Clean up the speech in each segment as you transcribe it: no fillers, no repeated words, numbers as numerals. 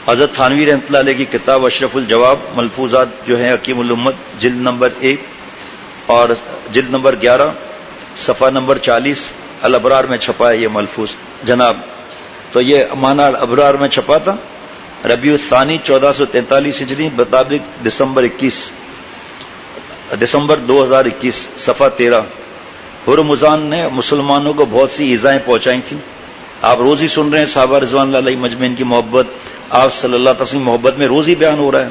حضرت تھانوی رحمۃ اللہ علیہ کی کتاب اشرف الجواب ملفوظات جو ہیں حکیم الامت، جلد نمبر 1 اور جلد نمبر 11 صفحہ نمبر 40 الابرار میں چھپا ہے یہ ملفوظ جناب. تو یہ معنی الابرار میں چھپا تھا ربیع الثانی 1443 ہجری مطابق دسمبر 2021 صفحہ 13. ہرمزان نے مسلمانوں کو بہت سی ایذائیں پہنچائی تھیں. آپ روز ہی سن رہے ہیں صحابہ رضوان اللہ علیہ مجمعین کی محبت، آپ صلی اللہ علیہ وسلم محبت میں روز ہی بیان ہو رہا ہے.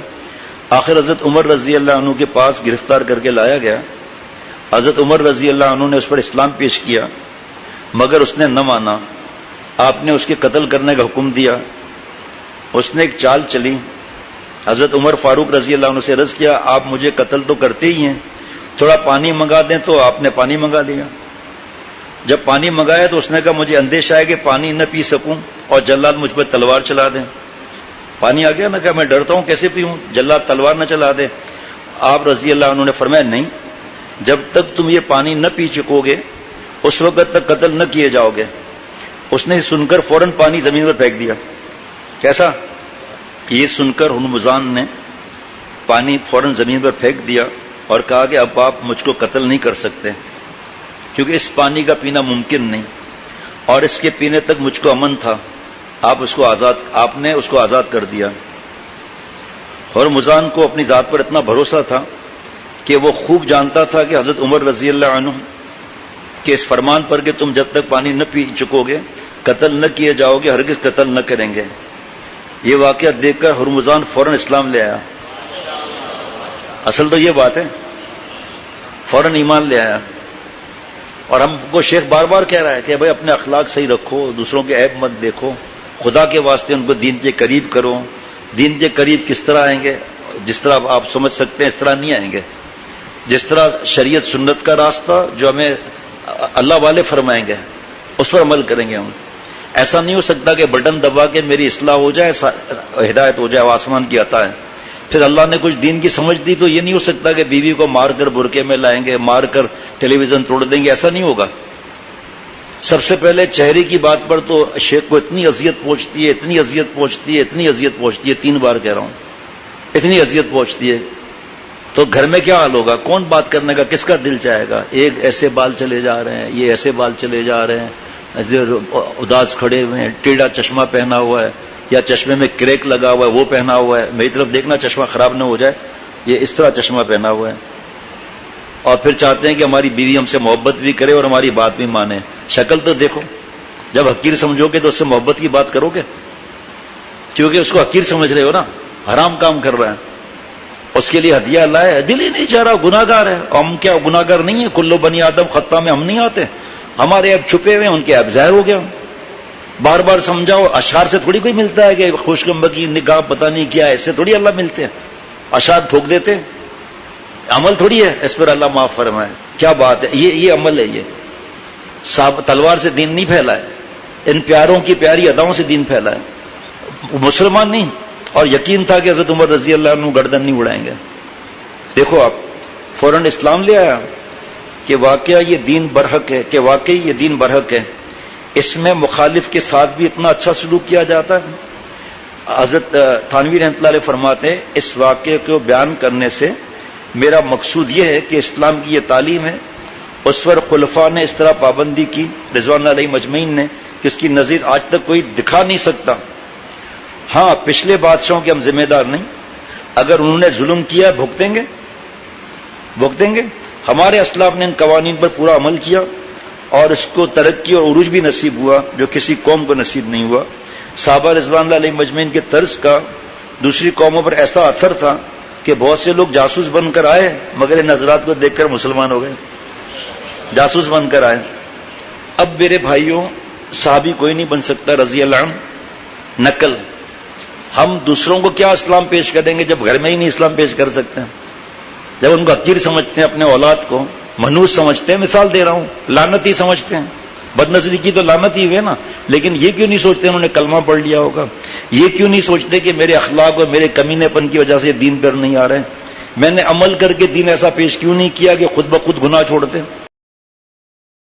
آخر حضرت عمر رضی اللہ عنہ کے پاس گرفتار کر کے لایا گیا. حضرت عمر رضی اللہ عنہ نے اس پر اسلام پیش کیا مگر اس نے نہ مانا. آپ نے اس کے قتل کرنے کا حکم دیا. اس نے ایک چال چلی. حضرت عمر فاروق رضی اللہ عنہ سے عرض کیا آپ مجھے قتل تو کرتے ہی ہیں، تھوڑا پانی منگا دیں. تو آپ نے پانی منگا دیا. جب پانی منگایا تو اس نے کہا مجھے اندیشہ ہے کہ پانی نہ پی سکوں اور جلاد مجھ پر تلوار چلا دیں. پانی آ گیا. میں کہا میں ڈرتا ہوں کیسے پیوں، جلاد تلوار نہ چلا دے. آپ رضی اللہ عنہ نے فرمایا نہیں، جب تک تم یہ پانی نہ پی چکو گے اس وقت تک قتل نہ کیے جاؤ گے. اس نے سن کر فوراً پانی زمین پر پھینک دیا. کیسا؟ یہ سن کر ہرمزان نے پانی فوراً زمین پر پھینک دیا اور کہا کہ اب آپ مجھ کو قتل نہیں کر سکتے کیونکہ اس پانی کا پینا ممکن نہیں اور اس کے پینے تک مجھ کو امن تھا. آپ نے اس کو آزاد کر دیا. ہرمزان کو اپنی ذات پر اتنا بھروسہ تھا کہ وہ خوب جانتا تھا کہ حضرت عمر رضی اللہ عنہ کے اس فرمان پر کہ تم جب تک پانی نہ پی چکو گے قتل نہ کیے جاؤ گے ہرگز قتل نہ کریں گے. یہ واقعہ دیکھ کر ہرمزان فوراً اسلام لے آیا. اصل تو یہ بات ہے، فوراً ایمان لے آیا. اور ہم کو شیخ بار بار کہہ رہا ہے کہ بھائی اپنے اخلاق صحیح رکھو، دوسروں کے عیب مت دیکھو، خدا کے واسطے ان کو دین کے قریب کرو. دین کے قریب کس طرح آئیں گے؟ جس طرح آپ سمجھ سکتے ہیں اس طرح نہیں آئیں گے. جس طرح شریعت سنت کا راستہ جو ہمیں اللہ والے فرمائیں گے اس پر عمل کریں گے ہم. ایسا نہیں ہو سکتا کہ بٹن دبا کے میری اصلاح ہو جائے، ہدایت ہو جائے، وہ آسمان کی عطا ہے. پھر اللہ نے کچھ دین کی سمجھ دی تو یہ نہیں ہو سکتا کہ بیوی کو مار کر برقعے میں لائیں گے، مار کر ٹیلی ویژن توڑ دیں گے. ایسا نہیں ہوگا. سب سے پہلے چہرے کی بات پر تو شیخ کو اتنی اذیت پہنچتی ہے، اتنی اذیت پہنچتی ہے، اتنی اذیت پہنچتی ہے، 3 بار کہہ رہا ہوں، اتنی اذیت پہنچتی ہے. تو گھر میں کیا حال ہوگا؟ کون بات کرنے کا؟ کس کا دل چاہے گا؟ ایک ایسے بال چلے جا رہے ہیں، یہ ایسے بال چلے جا رہے ہیں، اداس کھڑے ہوئے ہیں، ٹیڑھا چشمہ پہنا ہوا ہے یا چشمے میں کریک لگا ہوا ہے وہ پہنا ہوا ہے. میری طرف دیکھنا چشمہ خراب نہ ہو جائے. یہ اس طرح چشمہ پہنا ہوا ہے اور پھر چاہتے ہیں کہ ہماری بیوی ہم سے محبت بھی کرے اور ہماری بات بھی مانے. شکل تو دیکھو. جب حقیر سمجھو گے تو اس سے محبت کی بات کرو گے کیونکہ اس کو حقیر سمجھ رہے ہو نا، حرام کام کر رہا ہے. اس کے لیے ہدیہ لائے، دل ہی نہیں چاہ رہا، گناہگار ہے. ہم کیا گناہگار نہیں ہیں؟ کلو بنی آدم خطا میں ہم نہیں آتے. ہمارے عیب چھپے ہوئے ہیں، ان کے عیب ظاہر ہو گیا. بار بار سمجھاؤ. اشعار سے تھوڑی کوئی ملتا ہے کہ خوشگمبہ کی نگاہ پتہ نہیں کیا، اس سے تھوڑی اللہ ملتے ہیں. اشعار ٹھوک دیتے ہیں. عمل تھوڑی ہے اس پر اللہ معاف فرمائے. کیا بات ہے، یہ عمل ہے. یہ تلوار سے دین نہیں پھیلا ہے، ان پیاروں کی پیاری اداؤں سے دین پھیلا ہے. مسلمان نہیں. اور یقین تھا کہ حضرت عمر رضی اللہ عنہ گردن نہیں اڑائیں گے. دیکھو آپ فوراً اسلام لے آیا کہ واقعہ یہ دین برحق ہے، کہ واقعی یہ دین برحق ہے. اس میں مخالف کے ساتھ بھی اتنا اچھا سلوک کیا جاتا ہے. حضرت تھانوی رحمۃ اللہ علیہ فرماتے ہیں اس واقعے کو بیان کرنے سے میرا مقصود یہ ہے کہ اسلام کی یہ تعلیم ہے، اس پر خلفاء نے اس طرح پابندی کی رضوان اللہ علیہ مجمعین نے کہ اس کی نظیر آج تک کوئی دکھا نہیں سکتا. ہاں پچھلے بادشاہوں کے ہم ذمہ دار نہیں، اگر انہوں نے ظلم کیا بھگتیں گے. ہمارے اسلاف نے ان قوانین پر پورا عمل کیا اور اس کو ترقی اور عروج بھی نصیب ہوا جو کسی قوم کو نصیب نہیں ہوا. صحابہ رضوان اللہ علیہ مجمعین کے طرز کا دوسری قوموں پر ایسا اثر تھا کہ بہت سے لوگ جاسوس بن کر آئے مگر ان نظرات کو دیکھ کر مسلمان ہو گئے. جاسوس بن کر آئے. اب میرے بھائیوں صحابی کوئی نہیں بن سکتا رضی اللہ عنہ. نقل ہم دوسروں کو کیا اسلام پیش کریں گے جب گھر میں ہی نہیں اسلام پیش کر سکتے ہیں، جب ان کو حقیر سمجھتے ہیں، اپنے اولاد کو منحوس سمجھتے ہیں. مثال دے رہا ہوں، لعنتی سمجھتے ہیں. بد نظری کی تو لعنت ہی ہوئے نا. لیکن یہ کیوں نہیں سوچتے انہوں نے کلمہ پڑھ لیا ہوگا؟ یہ کیوں نہیں سوچتے کہ میرے اخلاق اور میرے کمینے پن کی وجہ سے دین پر نہیں آ رہے ہیں؟ میں نے عمل کر کے دین ایسا پیش کیوں نہیں کیا کہ خود بخود گناہ چھوڑتے؟